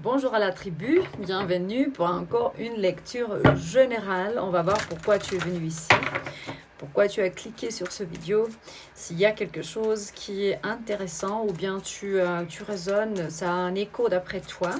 Bonjour à la tribu, bienvenue pour encore une lecture générale. On va voir pourquoi tu es venu ici, pourquoi tu as cliqué sur cette vidéo, s'il y a quelque chose qui est intéressant ou bien tu résonnes, ça a un écho d'après toi.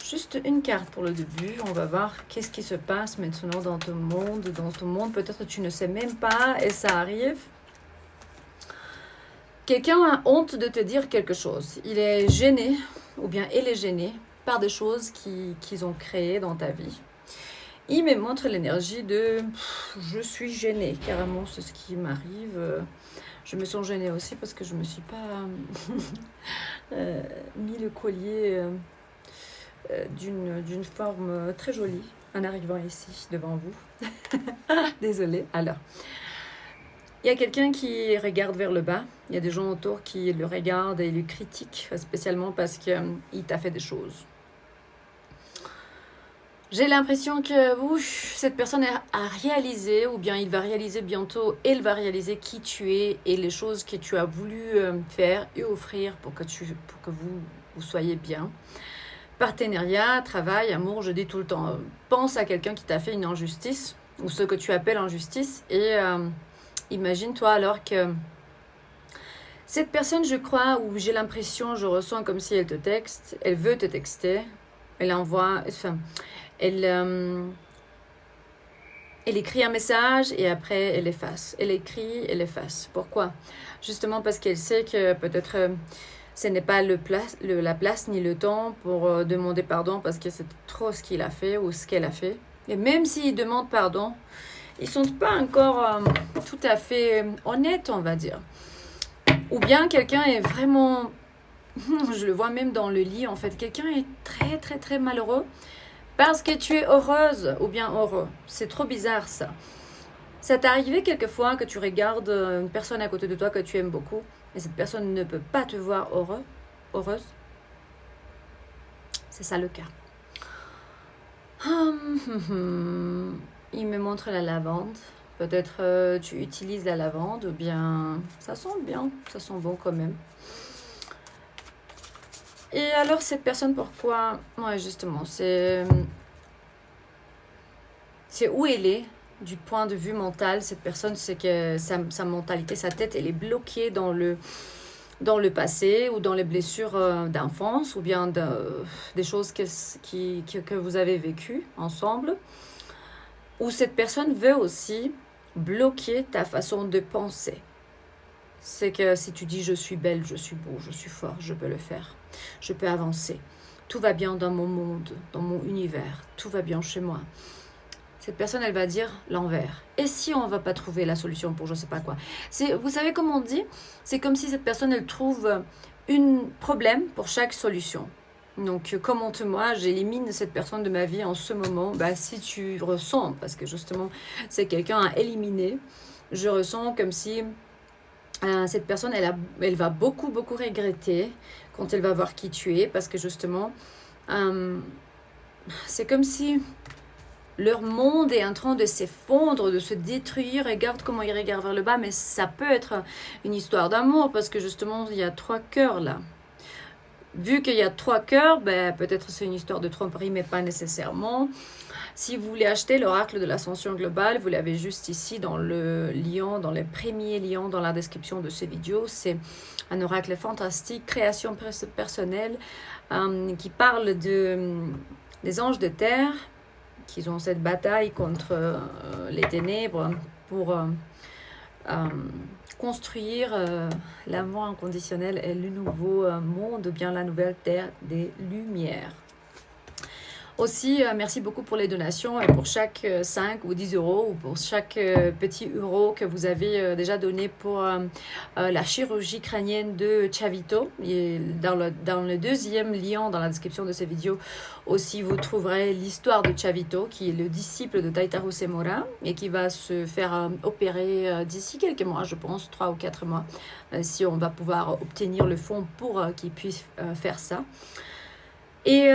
Juste une carte pour le début, on va voir qu'est-ce qui se passe maintenant dans ton monde. Peut-être tu ne sais même pas et ça arrive. Quelqu'un a honte de te dire quelque chose. Il est gêné, ou bien elle est gênée, par des choses qu'ils ont créées dans ta vie. Il me montre l'énergie de je suis gênée, carrément, c'est ce qui m'arrive. Je me sens gênée aussi parce que je ne me suis pas mis le collier d'une forme très jolie en arrivant ici devant vous. Désolée. Alors. Il y a quelqu'un qui regarde vers le bas. Il y a des gens autour qui le regardent et le critiquent, spécialement parce qu'il t'a fait des choses. J'ai l'impression que cette personne a réalisé, ou bien il va réaliser bientôt, elle va réaliser qui tu es et les choses que tu as voulu faire et offrir pour que vous soyez bien. Partenariat, travail, amour, je dis tout le temps. Pense à quelqu'un qui t'a fait une injustice, ou ce que tu appelles injustice, et imagine-toi alors que cette personne, je crois, ou j'ai l'impression, je ressens comme si elle te texte, elle veut te texter, elle envoie, enfin, elle écrit un message et après elle efface. Elle écrit, elle efface. Pourquoi? Justement parce qu'elle sait que peut-être ce n'est pas la place ni le temps pour demander pardon parce que c'est trop ce qu'il a fait ou ce qu'elle a fait. Et même s'il demande pardon, ils ne sont pas encore tout à fait honnêtes, on va dire. Ou bien quelqu'un est vraiment, je le vois même dans le lit, en fait, quelqu'un est très, très, très malheureux parce que tu es heureuse ou bien heureux. C'est trop bizarre, ça. Ça t'est arrivé quelquefois que tu regardes une personne à côté de toi que tu aimes beaucoup et cette personne ne peut pas te voir heureuse? C'est ça le cas. Il me montre la lavande. Peut-être tu utilises la lavande ou bien ça sent bien, ça sent bon quand même. Et alors cette personne, pourquoi? Ouais, justement, c'est où elle est du point de vue mental. Cette personne, c'est que sa mentalité, sa tête, elle est bloquée dans le passé ou dans les blessures d'enfance ou bien des choses que vous avez vécues ensemble. Ou cette personne veut aussi bloquer ta façon de penser. C'est que si tu dis je suis belle, je suis beau, je suis fort, je peux le faire, je peux avancer. Tout va bien dans mon monde, dans mon univers, tout va bien chez moi. Cette personne, elle va dire l'envers. Et si on ne va pas trouver la solution pour je ne sais pas quoi? Vous savez comment on dit? C'est comme si cette personne, elle trouve un problème pour chaque solution. Donc, commente-moi, j'élimine cette personne de ma vie en ce moment. Si tu ressens, parce que justement, c'est quelqu'un à éliminer, je ressens comme si cette personne, elle va beaucoup, beaucoup regretter quand elle va voir qui tu es, parce que justement, c'est comme si leur monde est en train de s'effondrer, de se détruire. Regarde comment ils regardent vers le bas, mais ça peut être une histoire d'amour, parce que justement, il y a 3 cœurs là. Vu qu'il y a 3 cœurs, peut-être c'est une histoire de tromperie, mais pas nécessairement. Si vous voulez acheter l'oracle de l'ascension globale, vous l'avez juste ici dans le lien, dans les premiers liens dans la description de cette vidéo. C'est un oracle fantastique, création personnelle, qui parle des anges de terre, qui ont cette bataille contre les ténèbres pour construire l'amour inconditionnel et le nouveau monde, bien la nouvelle terre des lumières. Aussi, merci beaucoup pour les donations et pour chaque 5 ou 10 euros ou pour chaque petit euro que vous avez déjà donné pour la chirurgie crânienne de Chavito. Et dans le deuxième lien dans la description de cette vidéo, aussi vous trouverez l'histoire de Chavito, qui est le disciple de Taitaru Semora et qui va se faire opérer d'ici quelques mois, je pense, 3 ou 4 mois, si on va pouvoir obtenir le fonds pour qu'il puisse faire ça. Et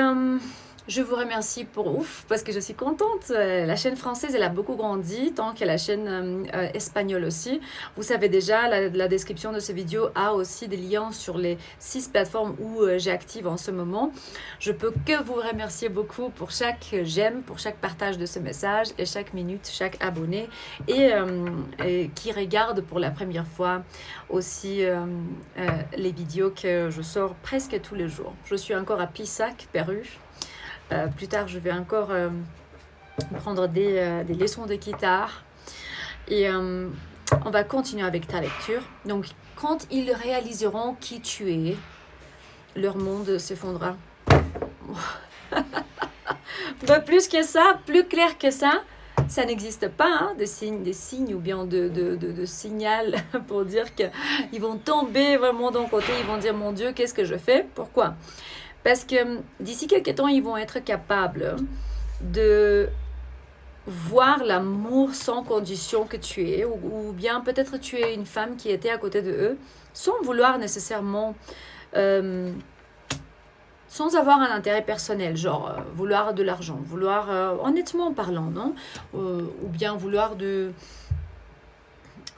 Je vous remercie pour ouf, parce que je suis contente. La chaîne française, elle a beaucoup grandi, tant que la chaîne espagnole aussi. Vous savez déjà, la description de cette vidéo a aussi des liens sur les 6 plateformes où j'active en ce moment. Je peux que vous remercier beaucoup pour chaque j'aime, pour chaque partage de ce message et chaque minute, chaque abonné et qui regarde pour la première fois aussi les vidéos que je sors presque tous les jours. Je suis encore à Pissac, Pérou. Plus tard, je vais encore prendre des leçons de guitare. Et on va continuer avec ta lecture. Donc, quand ils réaliseront qui tu es, leur monde s'effondrera. Plus que ça, plus clair que ça n'existe pas, hein, des signes ou bien de signal pour dire qu'ils vont tomber vraiment d'un côté, ils vont dire, mon Dieu, qu'est-ce que je fais? Pourquoi? Parce que d'ici quelques temps, ils vont être capables de voir l'amour sans condition que tu es, ou bien peut-être tu es une femme qui était à côté de eux, sans vouloir nécessairement, sans avoir un intérêt personnel, genre vouloir de l'argent, vouloir, honnêtement parlant, non? Ou bien vouloir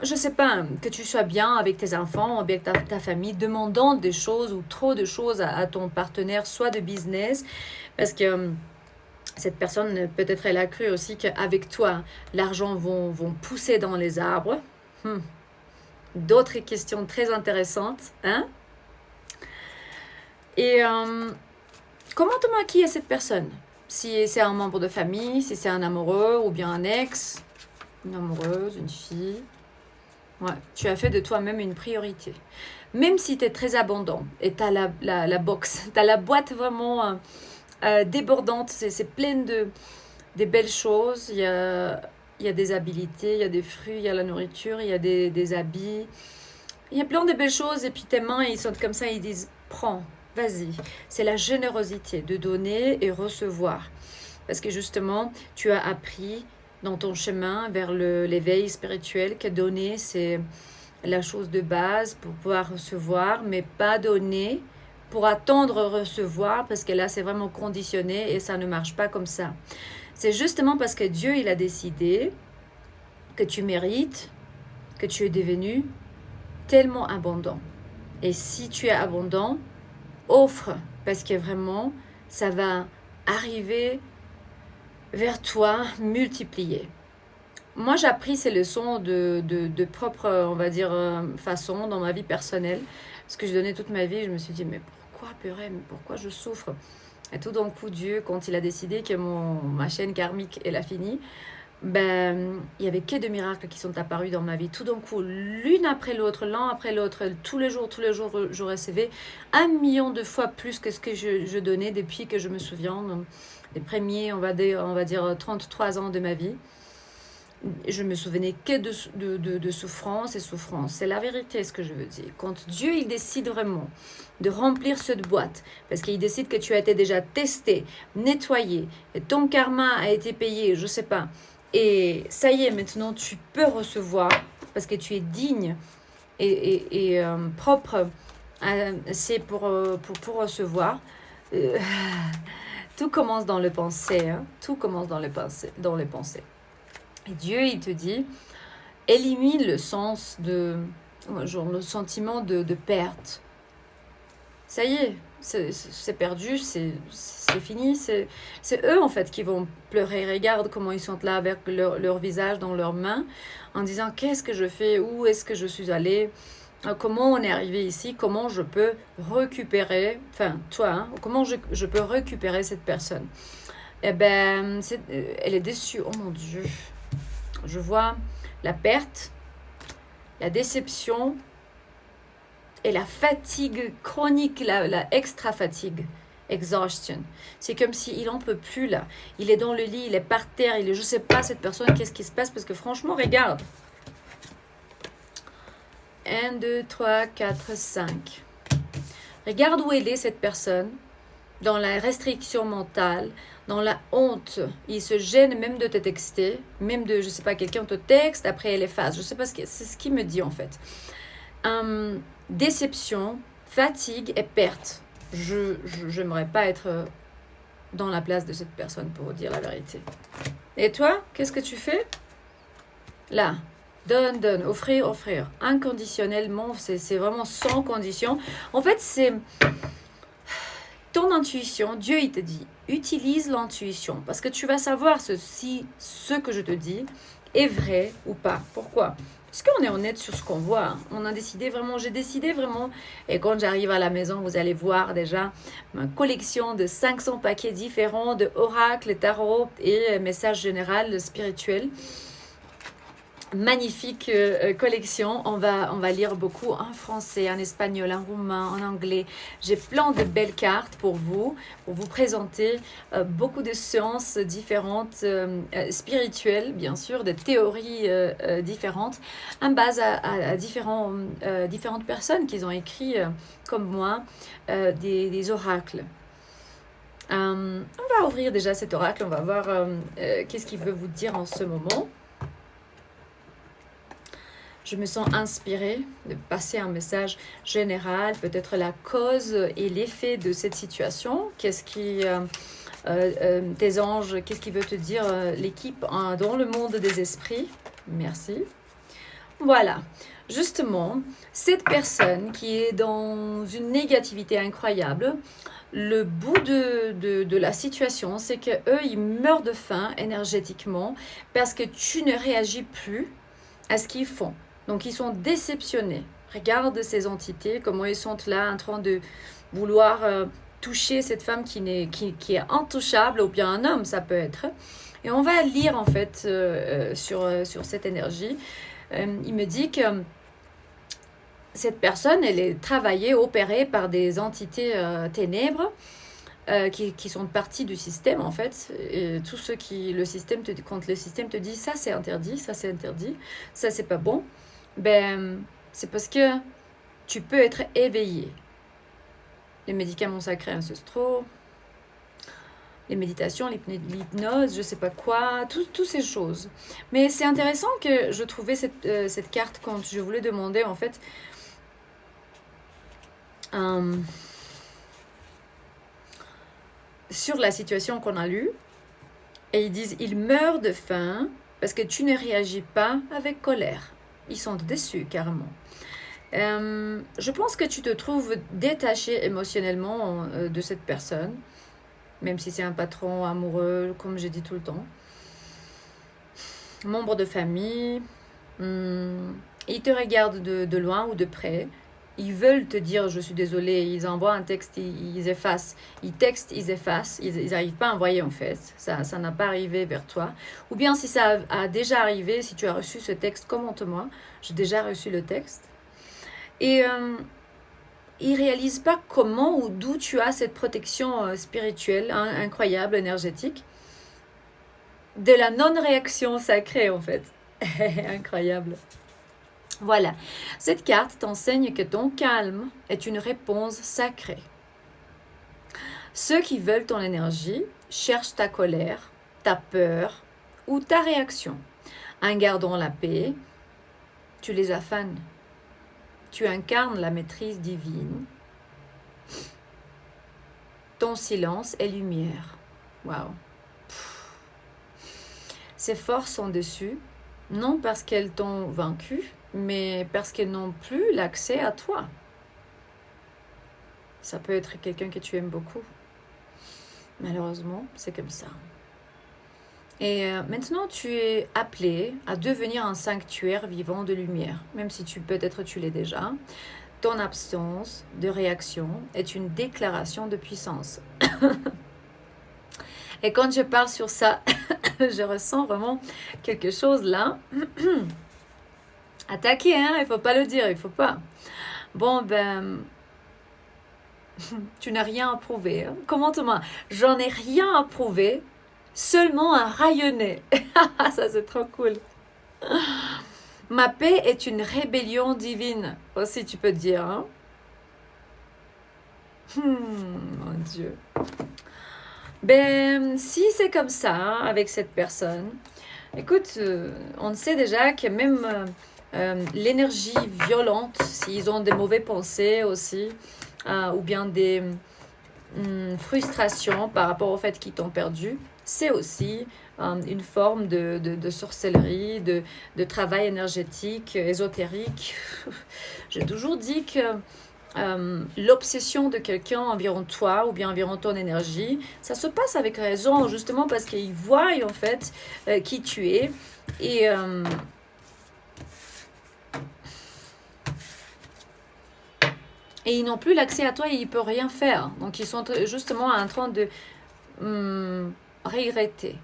je sais pas, que tu sois bien avec tes enfants, avec ta famille, demandant des choses ou trop de choses à ton partenaire, soit de business, parce que cette personne, peut-être elle a cru aussi qu'avec toi, l'argent vont pousser dans les arbres. D'autres questions très intéressantes, hein? Et comment te maquiller cette personne? Si c'est un membre de famille, si c'est un amoureux ou bien un ex, une amoureuse, une fille. Ouais, tu as fait de toi-même une priorité. Même si tu es très abondant et tu as la box, tu as la boîte vraiment débordante, c'est plein de belles choses. Il y a des habilités, il y a des fruits, il y a la nourriture, il y a des habits. Il y a plein de belles choses et puis tes mains, ils sont comme ça, ils disent « prends, vas-y ». C'est la générosité de donner et recevoir. Parce que justement, tu as appris dans ton chemin vers l'éveil spirituel que donner, c'est la chose de base pour pouvoir recevoir, mais pas donner pour attendre recevoir, parce que là, c'est vraiment conditionné et ça ne marche pas comme ça. C'est justement parce que Dieu, il a décidé que tu mérites, que tu es devenu tellement abondant. Et si tu es abondant, offre, parce que vraiment, ça va arriver vers toi multiplié. Moi, j'ai appris ces leçons de propre, on va dire, façon dans ma vie personnelle. Parce que je donnais toute ma vie, je me suis dit, mais pourquoi purée, mais pourquoi je souffre? Et tout d'un coup, Dieu, quand il a décidé que ma chaîne karmique, elle a fini, il y avait que des miracles qui sont apparus dans ma vie. Tout d'un coup, l'une après l'autre, l'un après l'autre, tous les jours, je recevais 1 million de fois plus que ce que je donnais depuis que je me souviens. Les premiers, on va dire 33 ans de ma vie. Je me souvenais que de souffrance et souffrance. C'est la vérité, ce que je veux dire. Quand Dieu, il décide vraiment de remplir cette boîte, parce qu'il décide que tu as été déjà testé, nettoyé, et ton karma a été payé, je sais pas, et ça y est, maintenant tu peux recevoir, parce que tu es digne et propre, c'est pour recevoir. Tout commence dans le pensée, hein? Tout commence dans les pensées. Et Dieu, il te dit, élimine le sens genre le sentiment de perte. Ça y est, c'est perdu, c'est fini. C'est eux, en fait, qui vont pleurer. Regarde comment ils sont là avec leur visage dans leurs mains, en disant, qu'est-ce que je fais? Où est-ce que je suis allée? Comment on est arrivé ici? Comment je peux récupérer, enfin, toi, hein, comment je peux récupérer cette personne? Eh ben, elle est déçue. Oh mon Dieu. Je vois la perte, la déception et la fatigue chronique, la extra fatigue, exhaustion. C'est comme s'il n'en peut plus là. Il est dans le lit, il est par terre, je ne sais pas cette personne, qu'est-ce qui se passe, parce que franchement, regarde. 1, 2, 3, 4, 5. Regarde où elle est cette personne, dans la restriction mentale, dans la honte. Il se gêne même de te texter, même de, je sais pas, quelqu'un te texte, après elle efface. Je sais pas, c'est ce qu'il me dit en fait. Déception, fatigue et perte. Je n'aimerais pas être dans la place de cette personne pour dire la vérité. Et toi, qu'est-ce que tu fais? Là, donne, offrir. Inconditionnellement, c'est vraiment sans condition. En fait, c'est ton intuition. Dieu, il te dit, utilise l'intuition. Parce que tu vas savoir si ce que je te dis est vrai ou pas. Pourquoi? Parce qu'on est honnête sur ce qu'on voit. J'ai décidé vraiment. Et quand j'arrive à la maison, vous allez voir déjà ma collection de 500 paquets différents de oracles, tarot et messages généraux spirituels. Magnifique collection. On va lire beaucoup en français, en espagnol, en roumain, en anglais. J'ai plein de belles cartes pour vous présenter beaucoup de sciences différentes, spirituelles, bien sûr, des théories différentes, en base à différentes personnes qui ont écrit, comme moi, des oracles. On va ouvrir déjà cet oracle, on va voir qu'est-ce qu'il veut vous dire en ce moment. Je me sens inspirée de passer un message général, peut-être la cause et l'effet de cette situation. Qu'est-ce qui, tes anges, qu'est-ce qui veut te dire l'équipe dans le monde des esprits? Merci. Voilà, justement, cette personne qui est dans une négativité incroyable, le bout de la situation, c'est qu'eux, ils meurent de faim énergétiquement parce que tu ne réagis plus à ce qu'ils font. Donc, ils sont déceptionnés. Regarde ces entités, comment ils sont là en train de vouloir toucher cette femme qui est intouchable, ou bien un homme, ça peut être. Et on va lire, en fait, sur cette énergie. Il me dit que cette personne, elle est travaillée, opérée par des entités ténèbres qui sont partie du système, en fait. Et tous ceux qui... quand le système te dit « ça, c'est interdit, ça, c'est pas bon », ben, c'est parce que tu peux être éveillé. Les médicaments sacrés ancestraux, les méditations, l'hypnose, je sais pas quoi, toutes ces choses. Mais c'est intéressant que je trouvais cette carte quand je voulais demander, en fait, sur la situation qu'on a lue. Et ils disent, il meurt de faim parce que tu ne réagis pas avec colère. Ils sont déçus, carrément. Je pense que tu te trouves détaché émotionnellement de cette personne, même si c'est un patron amoureux, comme j'ai dit tout le temps. Membre de famille, ils te regardent de loin ou de près. Ils veulent te dire je suis désolée, ils envoient un texte, ils effacent. Ils textent, ils effacent. Ils n'arrivent pas à envoyer en fait. Ça n'a pas arrivé vers toi. Ou bien si ça a déjà arrivé, si tu as reçu ce texte, commente-moi. J'ai déjà reçu le texte. Et ils ne réalisent pas comment ou d'où tu as cette protection spirituelle, incroyable, énergétique. De la non-réaction sacrée en fait. Incroyable. Voilà, cette carte t'enseigne que ton calme est une réponse sacrée. Ceux qui veulent ton énergie cherchent ta colère, ta peur ou ta réaction. En gardant la paix, tu les affanes. Tu incarnes la maîtrise divine. Ton silence est lumière. Waouh. Ces forces sont dessus, non parce qu'elles t'ont vaincu, mais parce qu'elles n'ont plus l'accès à toi. Ça peut être quelqu'un que tu aimes beaucoup. Malheureusement, c'est comme ça. Et maintenant, tu es appelé à devenir un sanctuaire vivant de lumière, même si peut-être tu l'es déjà. Ton absence de réaction est une déclaration de puissance. Et quand je parle sur ça, je ressens vraiment quelque chose là. Attaquer, hein, il faut pas le dire, il faut pas. Bon, ben, tu n'as rien à prouver. Hein. Commente-moi, j'en ai rien à prouver, seulement à rayonner. Ça, c'est trop cool. Ma paix est une rébellion divine, aussi tu peux dire. Hein. Mon Dieu. Ben, si c'est comme ça, hein, avec cette personne, écoute, on sait déjà que même... l'énergie violente, s'ils ont des mauvaises pensées aussi, ou bien des frustration par rapport au fait qu'ils t'ont perdu. C'est aussi une forme de sorcellerie, de travail énergétique, ésotérique. J'ai toujours dit que l'obsession de quelqu'un environ toi ou bien environ ton énergie, ça se passe avec raison, justement parce qu'ils voient en fait qui tu es. Et ils n'ont plus l'accès à toi et ils ne peuvent rien faire. Donc ils sont justement en train de regretter.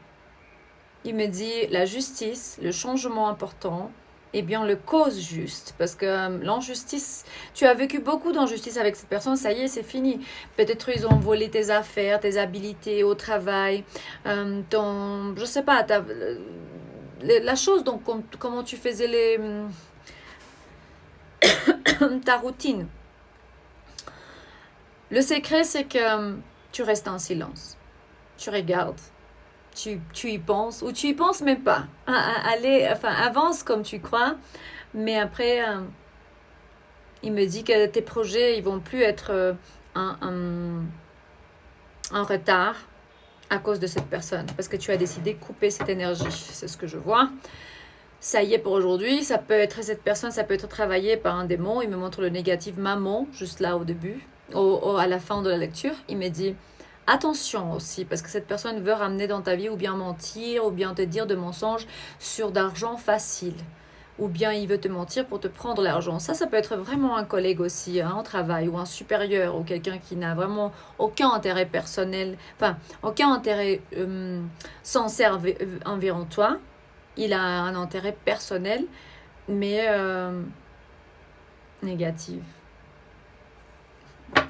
Il me dit la justice, le changement important, et bien le cause juste. Parce que l'injustice, tu as vécu beaucoup d'injustice avec cette personne, ça y est, c'est fini. Peut-être ils ont volé tes affaires, tes habilités au travail, je sais pas, la chose, donc comment tu faisais ta routine. Le secret, c'est que tu restes en silence. Tu regardes. Tu y penses, ou tu y penses même pas. Avance comme tu crois, mais après, il me dit que tes projets, ils vont plus être en retard à cause de cette personne, parce que tu as décidé de couper cette énergie. C'est ce que je vois. Ça y est pour aujourd'hui. Ça peut être cette personne, ça peut être travaillé par un démon. Il me montre le négatif maman, juste là au début, à la fin de la lecture. Il me dit attention aussi, parce que cette personne veut ramener dans ta vie ou bien mentir, ou bien te dire de mensonges sur d'argent facile. Ou bien il veut te mentir pour te prendre l'argent. Ça peut être vraiment un collègue aussi, en travail, ou un supérieur, ou quelqu'un qui n'a vraiment aucun intérêt personnel, enfin, aucun intérêt sincère envers toi. Il a un intérêt personnel, mais négatif.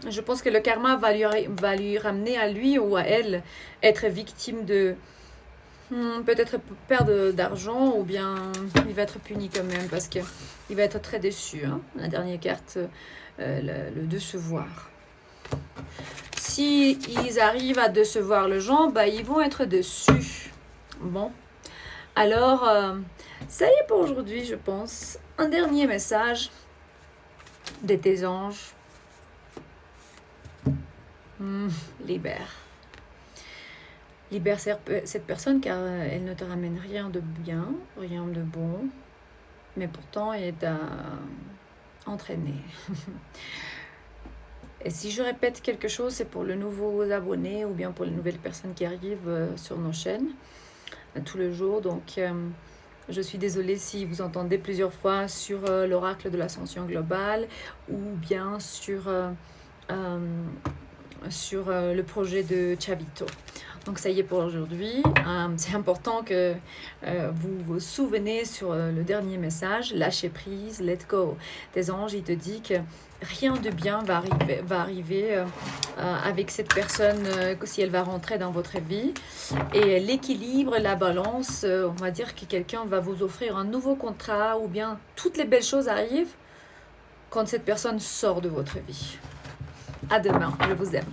Je pense que le karma va lui ramener à lui ou à elle être victime de peut-être perdre d'argent, ou bien il va être puni quand même parce qu'il va être très déçu. La dernière carte, le décevoir. Si ils arrivent à décevoir le gens, ils vont être déçus. Bon. Alors, ça y est pour aujourd'hui, je pense. Un dernier message de tes anges. Libère. Libère cette personne, car elle ne te ramène rien de bien, rien de bon, mais pourtant elle t'a entraîné. Et si je répète quelque chose, c'est pour les nouveaux abonnés ou bien pour les nouvelles personnes qui arrivent sur nos chaînes tous les jours. Donc, je suis désolée si vous entendez plusieurs fois sur l'oracle de l'ascension globale, ou bien sur le projet de Chavito. Donc ça y est pour aujourd'hui. C'est important que vous vous souvenez sur le dernier message, lâcher prise, let go. Tes anges, ils te disent que rien de bien va arriver avec cette personne si elle va rentrer dans votre vie. Et l'équilibre, la balance, on va dire que quelqu'un va vous offrir un nouveau contrat, ou bien toutes les belles choses arrivent quand cette personne sort de votre vie. À demain, je vous aime.